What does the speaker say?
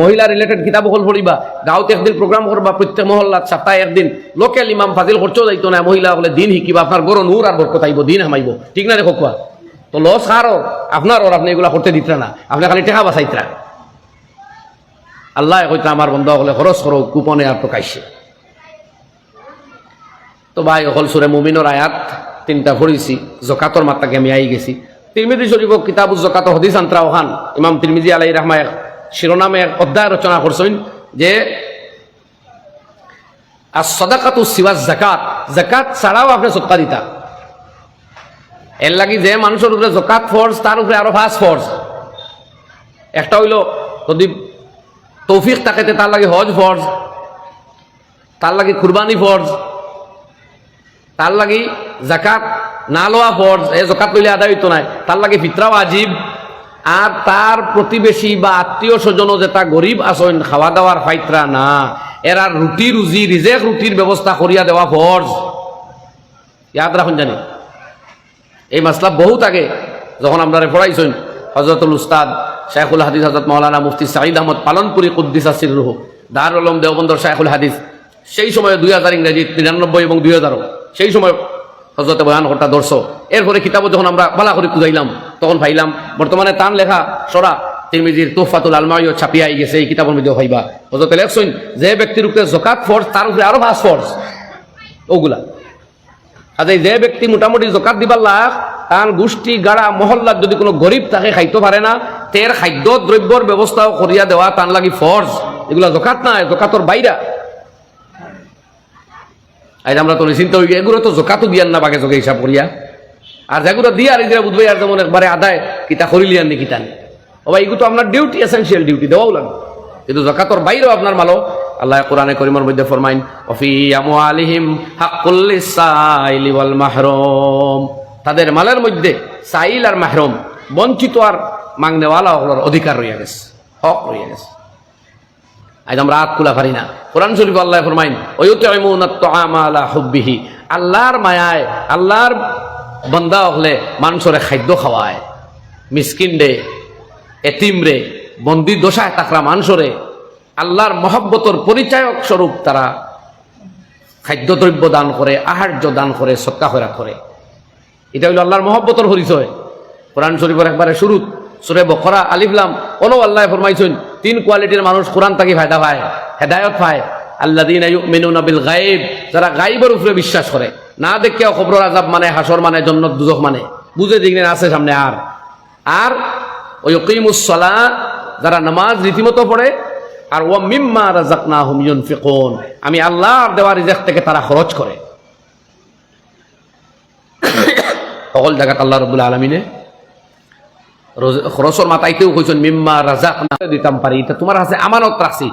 মহিলা রিলেটেড কিতাব হল পড়িবা, গাঁৱত একদিন প্রোগ্রাম করবা, প্রত্যেক মহল্লাত সপ্তাহে একদিন লোকাল ইমাম ফাজিল খরচ যাইতো না, মহিলা বলে দিন শিকিবা, আপনার গরো নূর আর বরকত আইব, দিন হামাইব, ঠিক না দেখো কোয়া? তো লস কারো আপনার, ওর আপনি এগুলা করতে দিতরা না, আপনি খালি টেকা বাঁচাইতরা। আল্লাহ কইতা আমার বন্ধ হলে খরচ করো, কুপনে আর টোকাইছে। তো ভাই হল সুরে মুমিনের আয়াত 3টা পড়িছি, জকাতর মাত্রাকে আমি আই গেছি। তিরমিজি শরীফ কিতাবুজ জকাত হাদিস আন্তরা ওখান ইমাম তিরমিজি আলাইহির রাহমাহ শিরোনামে এক অধ্যায় রচনা করছেন যে as-সাদাকাতু সিওয়াজ যাকাত, যাকাত ছাড়াও আপনি সদকা দিতা। এর লাগি যে মানুষের উপরে যাকাত ফরজ, তার উপরে আরো 5 ফরজ। একটা হইল যদি তৌফিক থাকে তার লাগি হজ ফরজ, তার লাগি কুরবানি ফরজ, তার লাগি যাকাত না লওয়া ফরজ, এ যাকাত লইলে আদায় হইতো না, তার লাগি ফিতরা ওয়াজিব। আর তার প্রতিবেশী বা আত্মীয় স্বজন যেটা গরিব আসেন খাওয়া দাওয়ার ফাইতরা না, এরা রুটি রুজি রিজেক রুটির ব্যবস্থা করিয়া দেওয়া ফরজ। ইয়াদ রাখুন জানি এই মাসলা বহুত আগে যখন আপনারা পড়াইছেন হযরতুল উস্তাদ শাইখুল হাদিস হযরত মাওলানা মুফতি সাঈদ আহমদ পালনপুরি কুদ্দিসা সিররুহু দারুল উলুম দেওবন্দর শাইখুল হাদিস, সেই সময় 2000 ইংরেজি 93 এবং 2000 সেই সময় হযরতে বয়ান করতা দর্শ। এরপরে কিতাবও যখন আমরা বালা করে খুঁজাইলাম তখন ভাইলাম বর্তমানে তান লেখা সরা তিরমিজির তুহফাতুল আলমারিও ছাপিয়াই গেছে, এই কিতাবের মধ্যে ভাইবা হযরতে লেখছেন যে ব্যক্তির উপরে যাকাত ফরজ তার উপরে আরো 5 ফরজ ওগুলা। আজ যে ব্যক্তি মোটামুটি যাকাত দিবার লাগ, তার গোষ্ঠী গাড়া মহল্লার যদি কোনো গরিব তাকে খাইতে পারে না, তের খাদ্য দ্রব্যর ব্যবস্থাও করিয়া দেওয়া তার লাগি ফরজ। এগুলা যাকাত না, যাকাতর বাইরা। আজ আমরা তো চিন্তা হই এগুলো তো যাকাতও দিয়ান না বাগে যোগে হিসাব করিয়া, আর যেগুলো দিয়ে আর এগুলো বুঝবে আর যেমন একবারে আদায় কিতা করিলিয়ান নি কিতা নি। ও ভাই এগুলো তো আপনার ডিউটি, এসেনশিয়াল ডিউটি দেওয়াও লাগে, কিন্তু যাকাতর বাইরেও আপনার মালো। আল্লাহ কোরআনে কারীমের মধ্যে ফরমাইন ওয়াফি আমওয়ালিহিম হাক্কুল লিসাইলি ওয়াল মাহরুম, তাদের মালের মধ্যে সাইল আর মাহরুম বঞ্চিত আর মাংনেওয়ালা ওগুলোর অধিকার রইয়া গেছে, হক রইয়া গেছে। আজ আমরা হাত খোলা পারি না। কোরআন শরীফ আল্লাহ ফরমাইন ওয়ায়ুতঈমুনাত তুআমা আলা হুব্বিহি, আল্লাহর মায়ায় আল্লাহর বান্দা হলে মানুষের খাদ্য খাওয়ায়, মিসকিন রে এতিম রে বন্দি দশায় তাকরা মানুষরে আল্লাহর মহব্বতর পরিচায়ক স্বরূপ তারা খাদ্যদ্রব্য দান করে, আহার্য দান করে, সদকা খয়রাত করে। এটা হইল আল্লাহর মহব্বতর পরিচয়। কোরআন শরীফের একবারে শুরু সূরা বাকারা আলিফ লাম ওনো আল্লাহ ফরমাইছেন 3 কোয়ালিটির মানুষ কোরআন থেকে ফায়দা পায়, হেদায়েত পায়। আল্লাযীনা ইউমিনুনা বিল গায়ব, যারা গায়বের উপরে বিশ্বাস করে, না দেখিয়া কবর আযাব মানে, হাসর মানে, জান্নাত দুজখ মানে, বুঝে দিগনে আছে সামনে। আর ওয়াকিমুস সালাত, যারা নামাজ রীতিমতো পড়ে। আর ওয়া মিম্মা রাযাকনাহুম ইউনফিকুন, আমি আল্লাহর দেওয়া রিজিক থেকে তারা খরচ করে। সকল জায়গাত আল্লাহ রাব্বুল আলামিনে খরচের মাথাইতেও কইছেন মিম্মা রাযাকনা দিতাম পারি, এটা তোমার কাছে আমানত রাখছি।